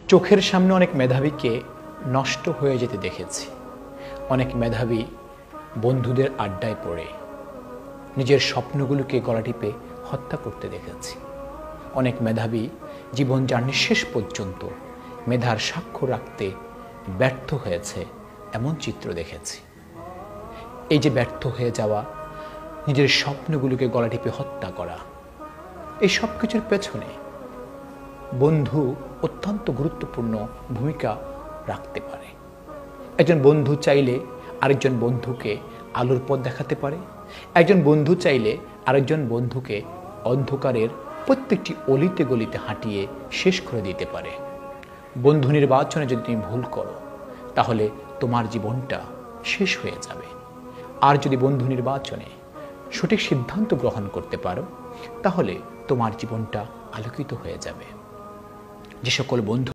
চোখের সামনে অনেক মেধাবীকে নষ্ট হয়ে যেতে দেখেছি। অনেক মেধাবী বন্ধুদের আড্ডায় পড়ে নিজের স্বপ্নগুলোকে গলা টিপে হত্যা করতে দেখেছি। অনেক মেধাবী জীবন জার্নির শেষ পর্যন্ত মেধার সাক্ষ্য রাখতে ব্যর্থ হয়েছে, এমন চিত্র দেখেছি। এই যে ব্যর্থ হয়ে যাওয়া, নিজের স্বপ্নগুলোকে গলা টিপে হত্যা করা, এই সব কিছুর পেছনে বন্ধু অত্যন্ত গুরুত্বপূর্ণ ভূমিকা রাখতে পারে। একজন বন্ধু চাইলে আরেকজন বন্ধুকে আলোর পথ দেখাতে পারে। একজন বন্ধু চাইলে আরেকজন বন্ধুকে অন্ধকারের প্রত্যেকটি অলিতে গলিতে হাঁটিয়ে শেষ করে দিতে পারে। বন্ধু নির্বাচনে যদি তুমি ভুল করো, তাহলে তোমার জীবনটা শেষ হয়ে যাবে। আর যদি বন্ধু নির্বাচনে সঠিক সিদ্ধান্ত গ্রহণ করতে পারো, তাহলে তোমার জীবনটা আলোকিত হয়ে যাবে। যে সকল বন্ধু